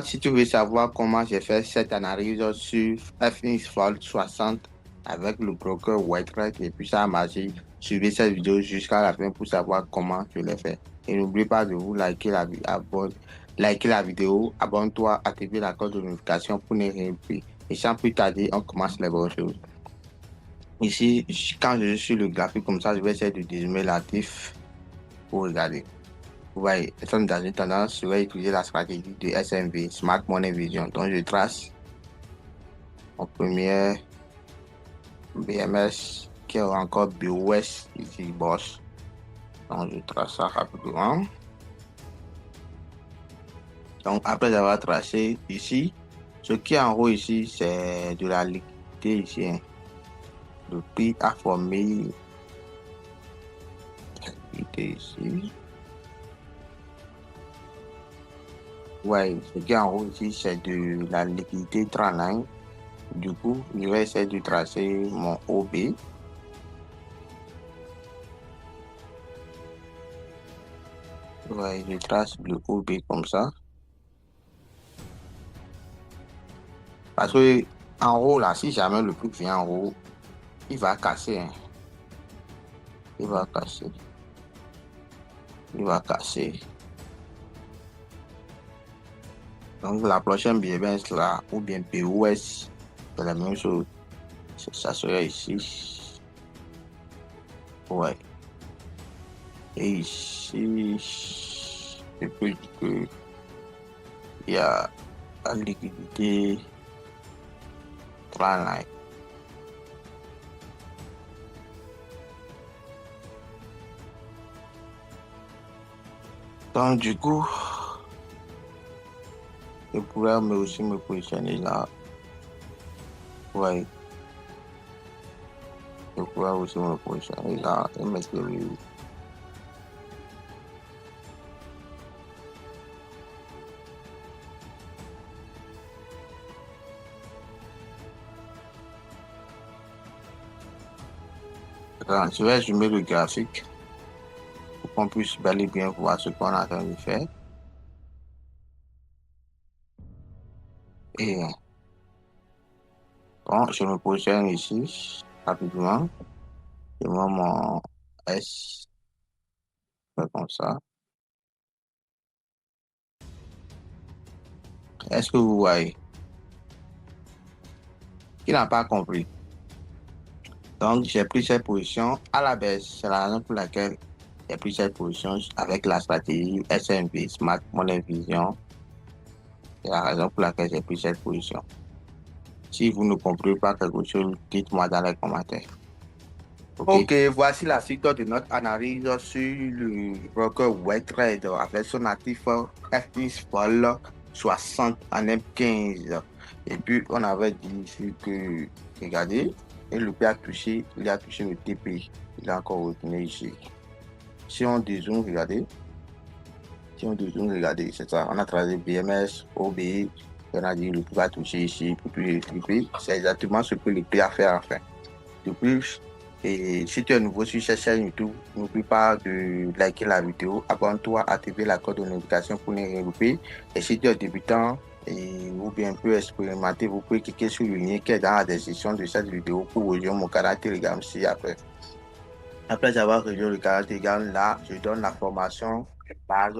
Si tu veux savoir comment j'ai fait cette analyse sur FX Fold 60 avec le broker Whitethread et puis ça a marché, suivez cette vidéo jusqu'à la fin pour savoir comment je l'ai fait. Et n'oublie pas de vous liker la vidéo, abonne-toi, activer la cloche de notification pour ne rien louper. Et sans plus tarder, on commence les bonnes choses. Ici, quand je suis sur le graphique comme ça, je vais essayer de dézoomer l'actif pour regarder. Vous voyez, nous sommes dans une tendance, je vais utiliser la stratégie de SMV, Smart Money Vision. Donc, je trace mon premier BMS qui est encore BOS ici, boss. Donc, je trace ça rapidement. Donc, après avoir tracé ici, ce qui est en haut ici, c'est de la liquidité ici. Hein. Le prix a formé la liquidité ici. Ouais, ce qui est en haut ici, c'est de la liquidité trendline. Du coup, je vais essayer de tracer mon OB. Ouais, je trace le OB comme ça. Parce que en haut, là, si jamais le prix vient en haut, il va casser. Hein. Il va casser. Il va casser. Donc, la prochaine BMS là, ou bien POS, c'est la même chose. Ça serait ici. Ouais. Et ici, je peux dire que il y a la liquidité trendline. Donc, du coup, je pourrais aussi me positionner là. Ouais. Je pourrais aussi me positionner là et mettre le. Je vais zoomer le graphique pour qu'on puisse bel et bien voir ce qu'on est en train de faire. Et bon, je me positionne ici rapidement. Je mets mon S comme ça. Est-ce que vous voyez? Qui n'a pas compris? Donc, j'ai pris cette position à la baisse. C'est la raison pour laquelle j'ai pris cette position avec la stratégie SMV, Smart Money Vision. C'est la raison pour laquelle j'ai pris cette position. Si vous ne comprenez pas quelque chose, dites-moi dans les commentaires. Ok, voici la suite de notre analyse sur le broker Whitethread avec son actif FX Vol 60 en M15. Et puis, on avait dit ici que, regardez, et le prix a touché, il a touché le TP. Il a encore retourné ici. Si on dézoome, regardez. Si on dézoome, regardez, c'est ça. On a travaillé BMS, OBI, on a dit le prix va toucher ici pour toucher le TP. C'est exactement ce que le prix a fait enfin. De plus, et si tu es nouveau sur cette chaîne YouTube, n'oublie pas de liker la vidéo, abonne-toi, activer la cloche de notification pour ne rien louper. Et si tu es débutant ou bien un peu expérimenté, vous pouvez cliquer sur le lien qui est dans la description de cette vidéo pour rejoindre mon canal Telegram ci-après. Après avoir rejoint le canal Telegram, là, je donne la formation base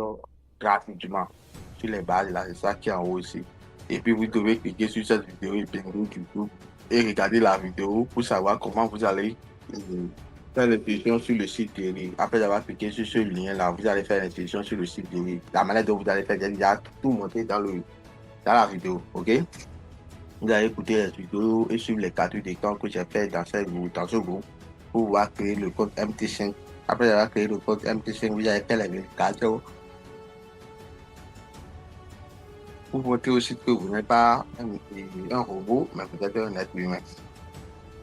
gratuitement sur les bases là, c'est ça qui est en haut ici. Et puis vous devez cliquer sur cette vidéo YouTube et regarder la vidéo pour savoir comment vous allez faire l'inscription sur le site de Après avoir cliqué sur ce lien là, vous allez faire l'inscription sur le site de la manière dont vous allez faire, il y a tout montré dans la vidéo, ok? Vous allez écouter les vidéos et suivre les captures d'écran que j'ai fait dans ce groupe pour pouvoir créer le code MT5. Après avoir créé le code MT5, vous allez faire les vérifications pour montrer aussi que vous n'êtes pas un robot, mais vous êtes un être humain.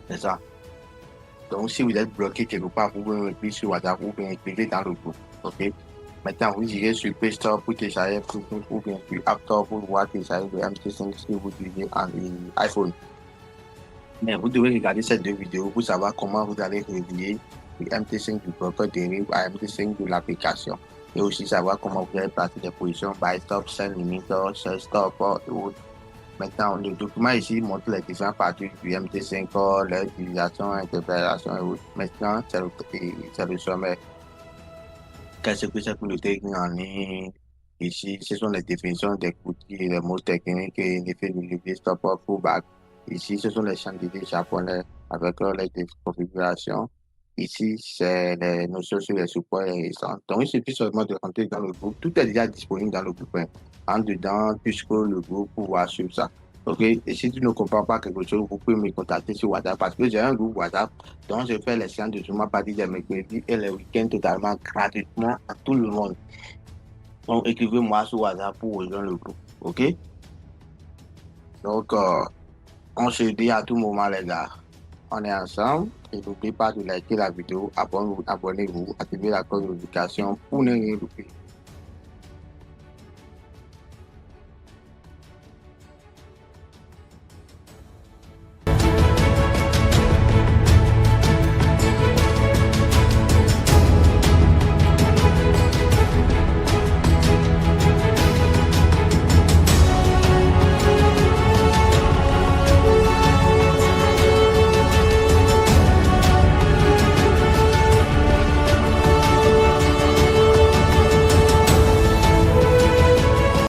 C'est ça. Donc, si vous êtes bloqué quelque part, vous pouvez m'écrire sur WhatsApp ou bien écrire dans le groupe. OK? Maintenant, vous irez sur Play Store pour télécharger ou bien sur App Store pour pouvoir télécharger le MT5 si vous utilisez un iPhone. Mais vous devez regarder ces deux vidéos pour savoir comment vous allez relier le MT5 du broker dérive à MT5 de l'application. et aussi savoir comment vous allez placer des positions by stop, sell limiter, sell stop et autres. Maintenant, le document ici montre les différentes parties du MT5, leur utilisation, interprétation et autres. Maintenant, c'est le sommet. Qu'est-ce que c'est pour le technique en ligne? Ici, ce sont les définitions des outils, les mots techniques et l'effet de levier stop pullback. Ici, ce sont les chantiers japonais avec les configurations. Ici, c'est les notions sur les supports et les résistances. Donc, il suffit seulement de rentrer dans le groupe. Tout est déjà disponible dans le groupe. En dedans, tu scrolles le groupe pour voir sur ça. OK? Et si tu ne comprends pas quelque chose, vous pouvez me contacter sur WhatsApp parce que j'ai un groupe WhatsApp dont je fais les séances de zoom à partir des mercredis et les week-ends totalement gratuitement à tout le monde. Donc, écrivez-moi sur WhatsApp pour rejoindre le groupe. OK? Donc, on se dit à tout moment, les gars. On est ensemble. Et n'oubliez pas de liker la vidéo, abonnez-vous, activez la cloche de notification pour ne rien louper.